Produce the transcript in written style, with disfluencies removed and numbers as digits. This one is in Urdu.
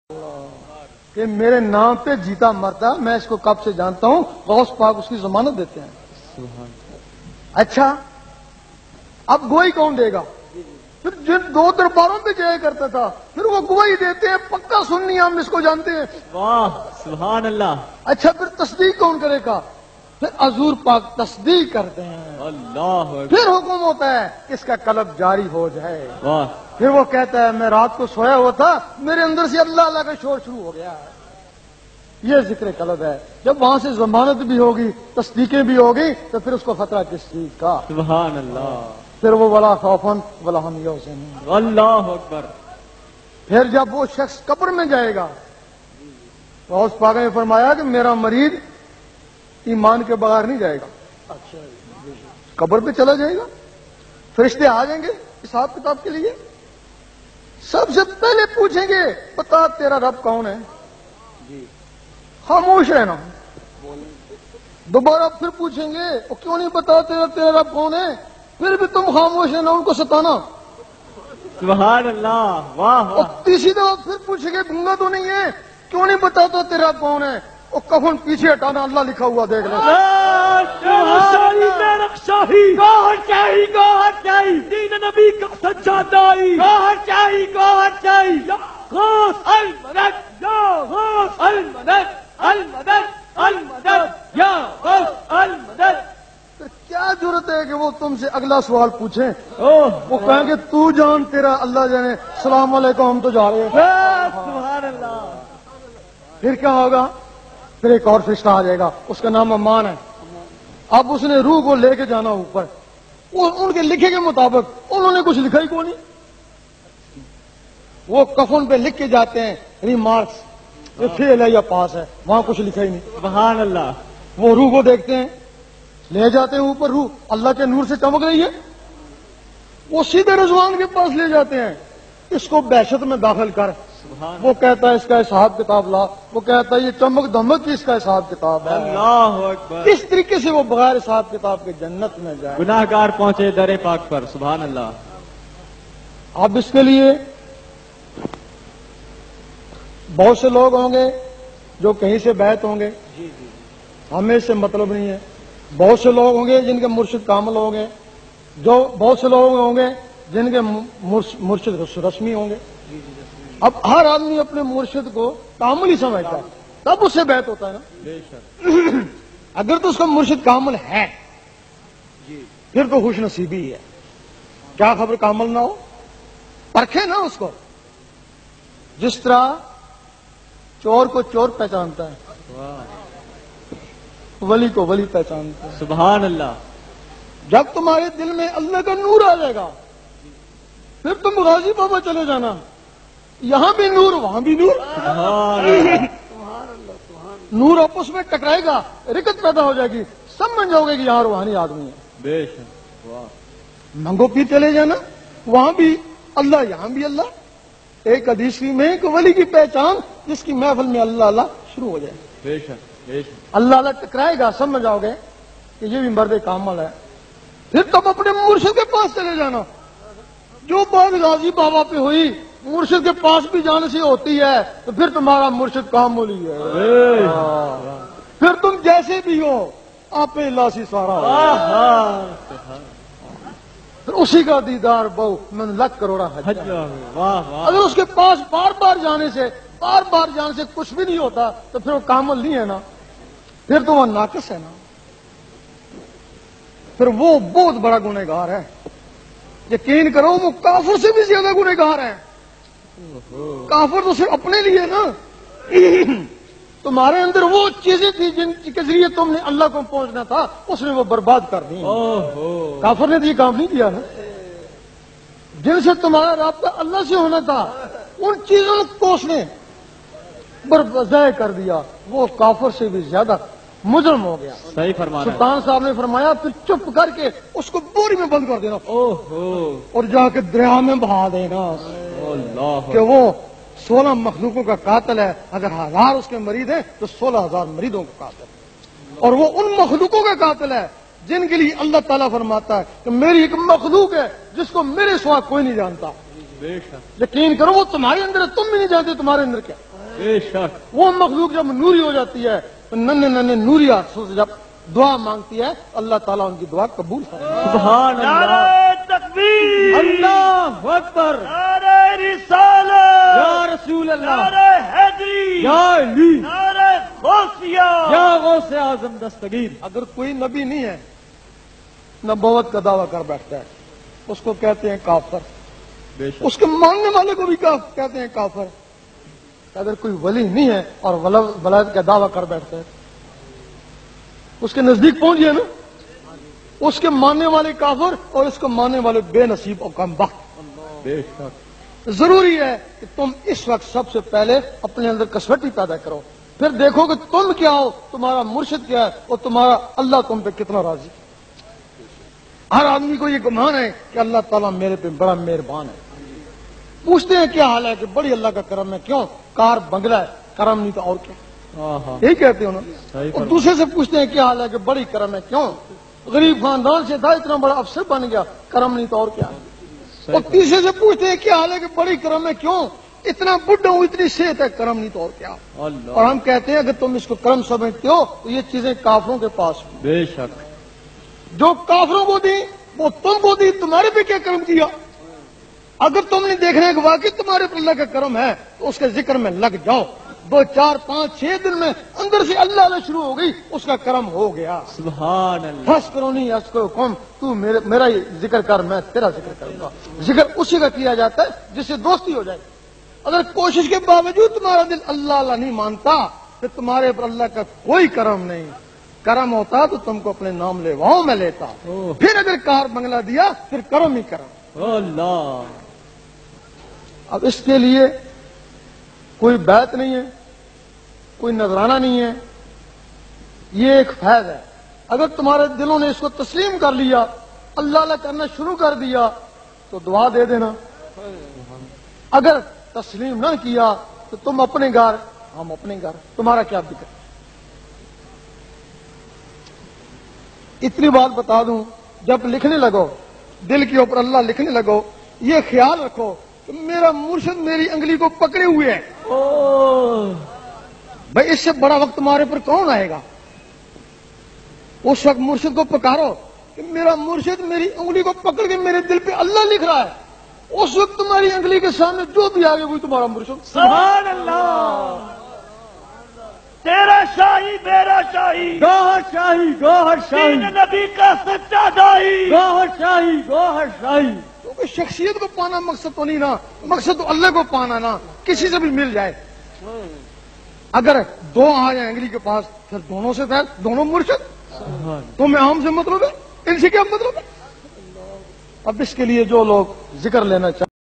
کہ میرے نام پہ جیتا مرتا، میں اس کو کب سے جانتا ہوں، غوث پاک اس کی ضمانت دیتے ہیں۔ اچھا اب گواہی کون دے گا؟ پھر جن دو درباروں پہ جایا کرتا تھا پھر وہ گواہی دیتے ہیں، پکا سننی ہم اس کو جانتے ہیں۔ واہ سبحان اللہ۔ اچھا پھر تصدیق کون کرے گا؟ پھر حضور پاک تصدیق کرتے ہیں، اللہ پھر حکم ہوتا ہے کہ اس کا قلب جاری ہو جائے۔ واہ پھر وہ کہتا ہے میں رات کو سویا ہوا تھا، میرے اندر سے اللہ اللہ کا شور شروع ہو گیا۔ یہ ذکر قلب ہے۔ جب وہاں سے ضمانت بھی ہوگی، تصدیقیں بھی ہوگی، تو پھر اس کو خطرہ کس چیز کا؟ سبحان اللہ۔ پھر وہ ولا خوفن ولا ہم یحزنون۔ اللہ اکبر۔ پھر جب وہ شخص قبر میں جائے گا، غوث پاک نے فرمایا کہ میرا مریض ایمان کے بغیر نہیں جائے گا، قبر پہ چلا جائے گا، فرشتے آ جائیں گے حساب کتاب کے لیے، سب سے پہلے پوچھیں گے بتا تیرا رب کون ہے؟ خاموش ہے نا، دوبارہ پھر پوچھیں گے وہ کیوں نہیں بتا تیرا رب کون ہے؟ پھر بھی تم خاموش ہے نا، ان کو ستانا۔ سبحان اللہ۔ واہ اور واہ۔ تیسری دفعہ پھر پوچھیں گے گنگا تو نہیں ہے، کیوں نہیں بتاتا تیرا رب کون ہے؟ وہ کفن پیچھے ہٹانا، اللہ لکھا ہوا دیکھ لیں۔ دین نبی کا سچا دائی، المدد یا غوث، المدد المدد المدد یا غوث المدد۔ پھر کیا ضرورت ہے کہ وہ تم سے اگلا سوال پوچھیں؟ اوہ وہ کہیں گے تو جان تیرا اللہ جانے، السلام علیکم ہم تو جا رہے ہیں۔ سبحان اللہ۔ پھر کیا ہوگا؟ پھر ایک اور فرشتہ آ جائے گا، اس کا نام امان ہے۔ اب اس نے روح کو لے کے جانا اوپر، ان کے لکھے کے مطابق انہوں نے کچھ لکھا ہی کون نہیں، وہ کفن پہ لکھ کے جاتے ہیں ریمارکس، یہ فیل ہے یا پاس ہے، وہاں کچھ لکھا ہی نہیں۔ سبحان اللہ۔ وہ روح کو دیکھتے ہیں، لے جاتے ہیں اوپر، روح اللہ کے نور سے چمک رہی ہے، وہ سیدھے رضوان کے پاس لے جاتے ہیں، اس کو بحشت میں داخل کر۔ وہ کہتا ہے اس کا حساب کتاب لا، وہ کہتا ہے یہ چمک دمک کی اس کا حساب کتاب ہے۔ اللہ اکبر۔ اس طریقے سے وہ بغیر حساب کتاب کے جنت میں جائے۔ گناہگار پہنچے در پاک پر۔ سبحان اللہ۔ اب اس کے لیے بہت سے لوگ ہوں گے جو کہیں سے بیعت ہوں گے، ہمیں اس سے مطلب نہیں ہے۔ بہت سے لوگ ہوں گے جن کے مرشد کامل ہوں گے، جو بہت سے لوگ ہوں گے جن کے مرشد رسمی ہوں گے۔ اب ہر آدمی اپنے مرشد کو کامل ہی سمجھتا ہے، تب اس سے بیعت ہوتا ہے نا۔ بے شک۔ اگر تو اس کا مرشد کامل ہے پھر تو خوش نصیبی ہے، کیا خبر کامل نہ ہو، پرکھے نا اس کو، جس طرح چور کو چور پہچانتا ہے، ولی کو ولی پہچانتا ہے۔ سبحان اللہ۔ جب تمہارے دل میں اللہ کا نور آ جائے گا پھر تم غازی بابا چلے جانا، یہاں بھی نور وہاں بھی نور، سبحان اللہ۔ نور آپس میں ٹکرائے گا، رکت پیدا ہو جائے گی، سمجھ جاؤ گے کہ یہاں روحانی آدمی ہے۔ بے شک۔ واہ۔ منگو پیر چلے جانا، وہاں بھی اللہ یہاں بھی اللہ۔ ایک حدیث میں کہ ولی کی پہچان جس کی محفل میں اللہ اللہ شروع ہو جائے، بے شک بے شک۔ اللہ اللہ ٹکرائے گا، سمجھ جاؤ گے کہ یہ بھی مرد کامل ہے۔ پھر تم اپنے مرشد کے پاس چلے جانا، جو بات غازی بابا پہ ہوئی مرشد کے پاس بھی جانے سے ہوتی ہے تو پھر تمہارا مرشد کامل ہی ہے۔ پھر تم جیسے بھی ہو آپ اللہ سے سارا ہو، پھر اسی کا دیدار بہو میں لاکھ کروڑا حج۔ واہ واہ۔ اگر اس کے پاس بار بار جانے سے کچھ بھی نہیں ہوتا تو پھر وہ کامل نہیں ہے نا، پھر تو وہ ناقص ہے نا، پھر وہ بہت بڑا گنہگار ہے۔ یقین کرو وہ کافر سے بھی زیادہ گنہگار ہے۔ کافر تو صرف اپنے لیے نا، تمہارے اندر وہ چیزیں تھی جن کے ذریعے تم نے اللہ کو پہنچنا تھا، اس نے وہ برباد کر دی۔ کافر نے تو یہ کام نہیں کیا نا، جن سے تمہارا رابطہ اللہ سے ہونا تھا ان چیزوں کو اس نے ضائع کر دیا، وہ کافر سے بھی زیادہ مجرم ہو گیا۔ صحیح فرمایا۔ سلطان صاحب نے فرمایا پھر چپ کر کے اس کو بوری میں بند کر دینا اور جا کے دریا میں بہا دینا، کہ وہ 16 مخلوقوں کا قاتل ہے، اگر 1000 اس کے مریض ہیں تو 16,000 مریضوں کا قاتل ہے، اور وہ ان مخلوقوں کا قاتل ہے جن کے لیے اللہ تعالیٰ فرماتا ہے کہ میری ایک مخلوق ہے جس کو میرے سوا کوئی نہیں جانتا۔ یقین کرو وہ تمہارے اندر ہے، تم بھی نہیں جانتے تمہارے اندر کیا۔ بے شک وہ مخلوق جب نوری ہو جاتی ہے تو ننھے ننھے نوری ہاتھوں سے جب دعا مانگتی ہے اللہ تعالیٰ ان کی دعا قبول فرماتا ہے۔ سبحان اللہ نعرہ تکبیر، اللہ اکبر نعرہ رسالت، یا رسول اللہ نعرہ حیدری، یا علی نعرہ غوثیہ، یا غوث اعظم دستگیر۔ اگر کوئی نبی نہیں ہے نبوت کا دعویٰ کر بیٹھتا ہے اس کو کہتے ہیں کافر، بے شک اس کے ماننے والے کو بھی کہتے ہیں کافر۔ اگر کوئی ولی نہیں ہے اور ولایت کا دعویٰ کر بیٹھتا ہے اس کے نزدیک پہنچ گیا نا، اس کے ماننے والے کافر اور اس کو ماننے والے بے نصیب اور کم بخت۔ بے شک ضروری ہے کہ تم اس وقت سب سے پہلے اپنے اندر کسوٹی پیدا کرو، پھر دیکھو کہ تم کیا ہو، تمہارا مرشد کیا ہے اور تمہارا اللہ تم پہ کتنا راضی۔ ہر آدمی کو یہ گمان ہے کہ اللہ تعالیٰ میرے پہ بڑا مہربان ہے، پوچھتے ہیں کیا حال ہے کہ بڑی اللہ کا کرم ہے، کیوں کار بنگلہ ہے، کرم نہیں تو اور کیا، آہا یہی کہتے ہیں انہوں صحیح اور فرمایا۔ دوسرے سے پوچھتے ہیں کیا حال ہے کہ بڑی کرم ہے، کیوں غریب خاندان سے تھا اتنا بڑا افسر بن گیا، کرم نہیں تو اور کیا، اور تیسرے سے پوچھتے ہیں کیا حال ہے کہ بڑی کرم ہے، کیوں اتنا بڈھا ہوں اتنی صحت ہے، کرم نہیں تو اور کیا۔ اللہ اور ہم کہتے ہیں اگر تم اس کو کرم سمجھتے ہو تو یہ چیزیں کافروں کے پاس ہیں، بے شک جو کافروں کو دی وہ تم کو دی، تمہارے پہ کیا کرم کیا؟ اگر تم نے دیکھنا ہے کہ واقعی تمہارے پر اللہ کا کرم ہے تو اس کے ذکر میں لگ جاؤ، 2 4 5 6 دن میں اندر سے اللہ اللہ شروع ہو گئی، اس کا کرم ہو گیا۔ سبحان اللہ ہنس کرو نہیں ہنس کرو قوم، تو میرا ہی ذکر کر، میں تیرا ذکر کروں گا۔ ذکر اسی کا کیا جاتا ہے جس سے دوستی ہو جائے۔ اگر کوشش کے باوجود تمہارا دل اللہ اللہ نہیں مانتا پھر تمہارے پر اللہ کا کوئی کرم نہیں، کرم ہوتا تو تم کو اپنے نام لیواؤں میں لیتا، اوہ۔ پھر اگر کار بنگلہ دیا پھر کرم ہی کرم۔ اللہ اب اس کے لیے کوئی بیعت نہیں ہے، کوئی نذرانہ نہیں ہے، یہ ایک فیض ہے۔ اگر تمہارے دلوں نے اس کو تسلیم کر لیا، اللہ اللہ کرنا شروع کر دیا تو دعا دے دینا، اگر تسلیم نہ کیا تو تم اپنے گھر ہم اپنے گھر، تمہارا کیا دقت۔ اتنی بات بتا دوں، جب لکھنے لگو دل کے اوپر اللہ لکھنے لگو، یہ خیال رکھو کہ میرا مرشد میری انگلی کو پکڑے ہوئے ہے، اوہ بھائی اس سے بڑا وقت تمہارے پر کون آئے گا؟ اس وقت مرشد کو پکارو کہ میرا مرشد میری انگلی کو پکڑ کے میرے دل پہ اللہ لکھ رہا ہے، اس وقت تمہاری انگلی کے سامنے جو بھی آگے وہی تمہارا مرشد۔ سبحان اللہ تیرا شاہی میرا شاہی، گوہر شاہی گوہر شاہی دین نبی کا سچا دائی، گوہر شاہی گوہر شاہی۔ کیونکہ شخصیت کو پانا مقصد تو نہیں نا، مقصد تو اللہ کو پانا نا، کسی سے بھی مل جائے۔ اگر 2 آ جائیں انگلی کے پاس پھر دونوں سے فیض، دونوں مرشد، سبحان تمہیں عام سے مطلب ہے، ان سے کیا مطلب ہے؟ اب اس کے لیے جو لوگ ذکر لینا چاہتے